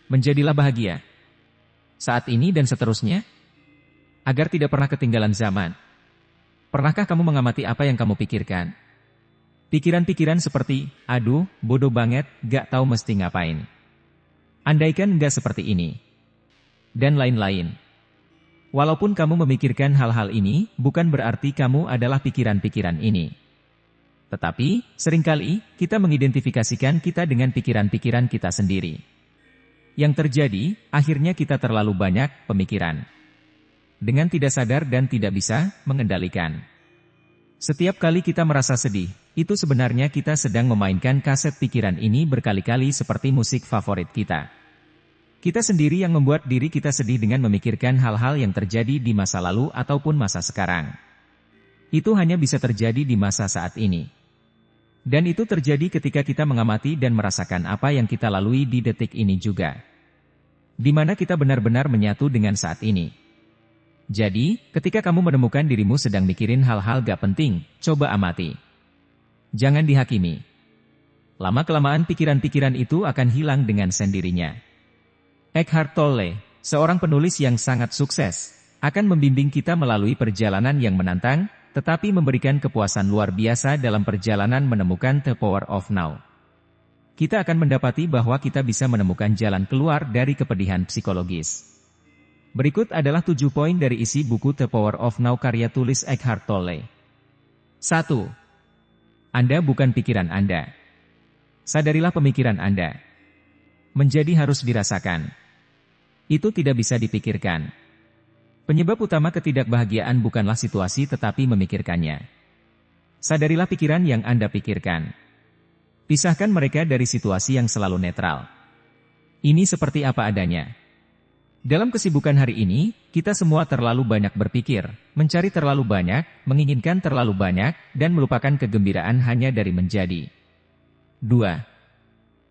Menjadilah bahagia. Saat ini dan seterusnya. Agar tidak pernah ketinggalan zaman. Pernahkah kamu mengamati apa yang kamu pikirkan? Pikiran-pikiran seperti, aduh, bodoh banget, gak tahu mesti ngapain. Andaikan gak seperti ini. Dan lain-lain. Walaupun kamu memikirkan hal-hal ini, bukan berarti kamu adalah pikiran-pikiran ini. Tetapi, seringkali, kita mengidentifikasikan kita dengan pikiran-pikiran kita sendiri. Yang terjadi, akhirnya kita terlalu banyak pemikiran. Dengan tidak sadar dan tidak bisa mengendalikan. Setiap kali kita merasa sedih, itu sebenarnya kita sedang memainkan kaset pikiran ini berkali-kali seperti musik favorit kita. Kita sendiri yang membuat diri kita sedih dengan memikirkan hal-hal yang terjadi di masa lalu ataupun masa sekarang. Itu hanya bisa terjadi di masa saat ini. Dan itu terjadi ketika kita mengamati dan merasakan apa yang kita lalui di detik ini juga. Di mana kita benar-benar menyatu dengan saat ini. Jadi, ketika kamu menemukan dirimu sedang mikirin hal-hal gak penting, coba amati. Jangan dihakimi. Lama-kelamaan pikiran-pikiran itu akan hilang dengan sendirinya. Eckhart Tolle, seorang penulis yang sangat sukses, akan membimbing kita melalui perjalanan yang menantang, tetapi memberikan kepuasan luar biasa dalam perjalanan menemukan The Power of Now. Kita akan mendapati bahwa kita bisa menemukan jalan keluar dari kepedihan psikologis. Berikut adalah 7 poin dari isi buku The Power of Now karya tulis Eckhart Tolle. 1. Anda bukan pikiran Anda. Sadarilah pemikiran Anda. Menjadi harus dirasakan. Itu tidak bisa dipikirkan. Penyebab utama ketidakbahagiaan bukanlah situasi tetapi memikirkannya. Sadarilah pikiran yang Anda pikirkan. Pisahkan mereka dari situasi yang selalu netral. Ini seperti apa adanya. Dalam kesibukan hari ini, kita semua terlalu banyak berpikir, mencari terlalu banyak, menginginkan terlalu banyak, dan melupakan kegembiraan hanya dari menjadi. 2.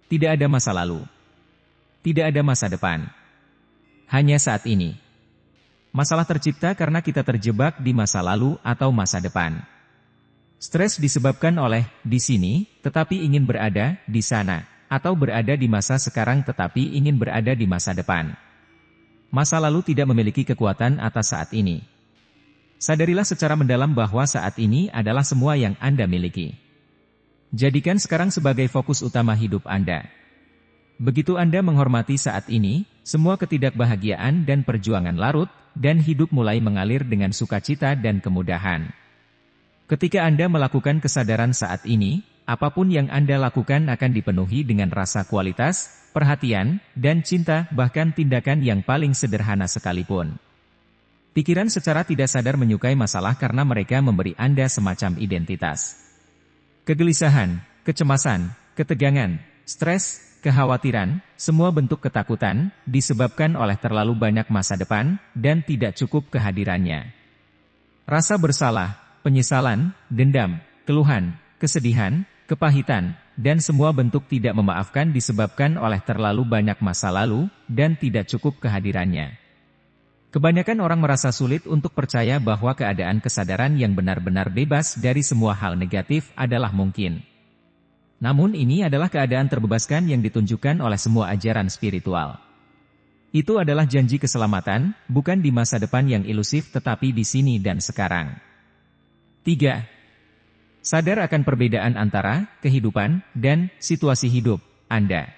Tidak ada masa lalu. Tidak ada masa depan. Hanya saat ini. Masalah tercipta karena kita terjebak di masa lalu atau masa depan. Stres disebabkan oleh di sini, tetapi ingin berada di sana, atau berada di masa sekarang tetapi ingin berada di masa depan. Masa lalu tidak memiliki kekuatan atas saat ini. Sadarilah secara mendalam bahwa saat ini adalah semua yang Anda miliki. Jadikan sekarang sebagai fokus utama hidup Anda. Begitu Anda menghormati saat ini, semua ketidakbahagiaan dan perjuangan larut, dan hidup mulai mengalir dengan sukacita dan kemudahan. Ketika Anda melakukan kesadaran saat ini, apapun yang Anda lakukan akan dipenuhi dengan rasa kualitas, perhatian, dan cinta, bahkan tindakan yang paling sederhana sekalipun. Pikiran secara tidak sadar menyukai masalah karena mereka memberi Anda semacam identitas. Kegelisahan, kecemasan, ketegangan, stres, kekhawatiran, semua bentuk ketakutan, disebabkan oleh terlalu banyak masa depan, dan tidak cukup kehadirannya. Rasa bersalah, penyesalan, dendam, keluhan, kesedihan, kepahitan, dan semua bentuk tidak memaafkan disebabkan oleh terlalu banyak masa lalu, dan tidak cukup kehadirannya. Kebanyakan orang merasa sulit untuk percaya bahwa keadaan kesadaran yang benar-benar bebas dari semua hal negatif adalah mungkin. Namun ini adalah keadaan terbebaskan yang ditunjukkan oleh semua ajaran spiritual. Itu adalah janji keselamatan, bukan di masa depan yang ilusif tetapi di sini dan sekarang. 3. Sadar akan perbedaan antara kehidupan dan situasi hidup Anda.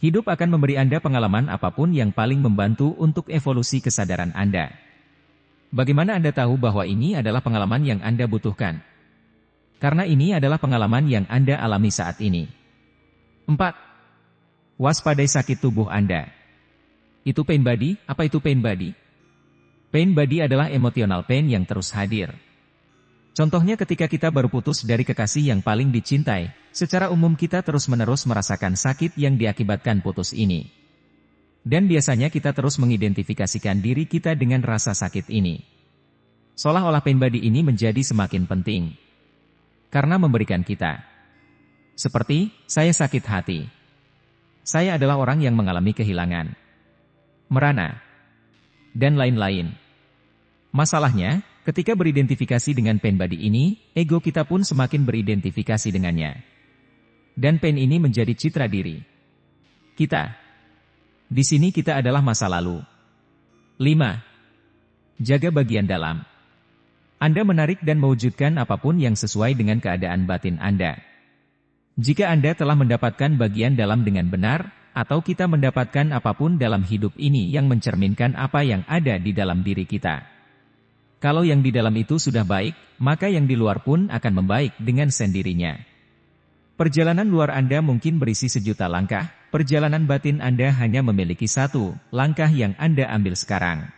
Hidup akan memberi Anda pengalaman apapun yang paling membantu untuk evolusi kesadaran Anda. Bagaimana Anda tahu bahwa ini adalah pengalaman yang Anda butuhkan? Karena ini adalah pengalaman yang Anda alami saat ini. 4. Waspadai sakit tubuh Anda. Itu pain body? Apa itu pain body? Pain body adalah emotional pain yang terus hadir. Contohnya ketika kita baru putus dari kekasih yang paling dicintai, secara umum kita terus-menerus merasakan sakit yang diakibatkan putus ini. Dan biasanya kita terus mengidentifikasikan diri kita dengan rasa sakit ini. Seolah-olah pain body ini menjadi semakin penting. Karena memberikan kita. Seperti, saya sakit hati. Saya adalah orang yang mengalami kehilangan. Merana. Dan lain-lain. Masalahnya, ketika beridentifikasi dengan pain body ini, ego kita pun semakin beridentifikasi dengannya. Dan pain ini menjadi citra diri kita. Di sini kita adalah masa lalu. 5. Jaga bagian dalam. Anda menarik dan mewujudkan apapun yang sesuai dengan keadaan batin Anda. Jika Anda telah mendapatkan bagian dalam dengan benar, atau kita mendapatkan apapun dalam hidup ini yang mencerminkan apa yang ada di dalam diri kita. Kalau yang di dalam itu sudah baik, maka yang di luar pun akan membaik dengan sendirinya. Perjalanan luar Anda mungkin berisi sejuta langkah, perjalanan batin Anda hanya memiliki satu langkah yang Anda ambil sekarang.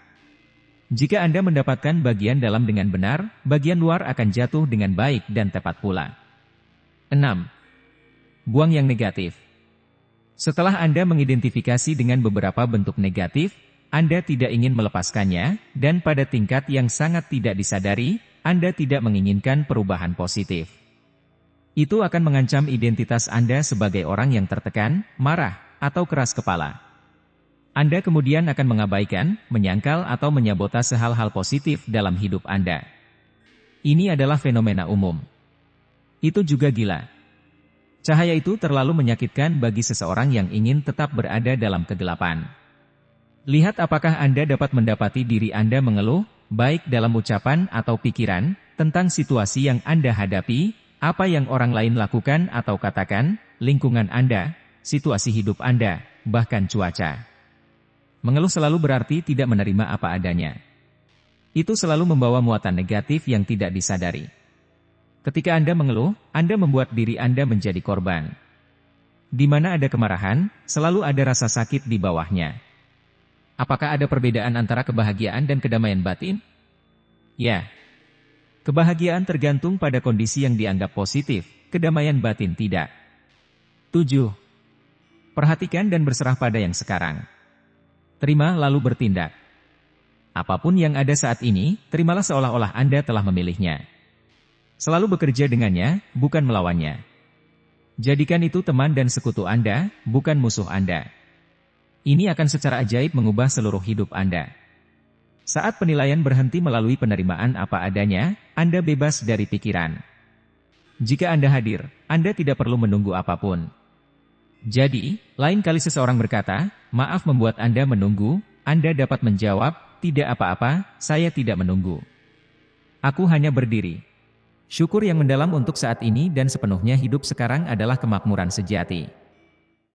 Jika Anda mendapatkan bagian dalam dengan benar, bagian luar akan jatuh dengan baik dan tepat pula. 6. Buang yang negatif. Setelah Anda mengidentifikasi dengan beberapa bentuk negatif, Anda tidak ingin melepaskannya, dan pada tingkat yang sangat tidak disadari, Anda tidak menginginkan perubahan positif. Itu akan mengancam identitas Anda sebagai orang yang tertekan, marah, atau keras kepala. Anda kemudian akan mengabaikan, menyangkal atau menyabotase hal-hal positif dalam hidup Anda. Ini adalah fenomena umum. Itu juga gila. Cahaya itu terlalu menyakitkan bagi seseorang yang ingin tetap berada dalam kegelapan. Lihat apakah Anda dapat mendapati diri Anda mengeluh, baik dalam ucapan atau pikiran, tentang situasi yang Anda hadapi, apa yang orang lain lakukan atau katakan, lingkungan Anda, situasi hidup Anda, bahkan cuaca. Mengeluh selalu berarti tidak menerima apa adanya. Itu selalu membawa muatan negatif yang tidak disadari. Ketika Anda mengeluh, Anda membuat diri Anda menjadi korban. Di mana ada kemarahan, selalu ada rasa sakit di bawahnya. Apakah ada perbedaan antara kebahagiaan dan kedamaian batin? Ya. Kebahagiaan tergantung pada kondisi yang dianggap positif, kedamaian batin tidak. 7. Perhatikan dan berserah pada yang sekarang. Terima lalu bertindak. Apapun yang ada saat ini, terimalah seolah-olah Anda telah memilihnya. Selalu bekerja dengannya, bukan melawannya. Jadikan itu teman dan sekutu Anda, bukan musuh Anda. Ini akan secara ajaib mengubah seluruh hidup Anda. Saat penilaian berhenti melalui penerimaan apa adanya, Anda bebas dari pikiran. Jika Anda hadir, Anda tidak perlu menunggu apapun. Jadi, lain kali seseorang berkata, maaf membuat Anda menunggu, Anda dapat menjawab, tidak apa-apa, saya tidak menunggu. Aku hanya berdiri. Syukur yang mendalam untuk saat ini dan sepenuhnya hidup sekarang adalah kemakmuran sejati.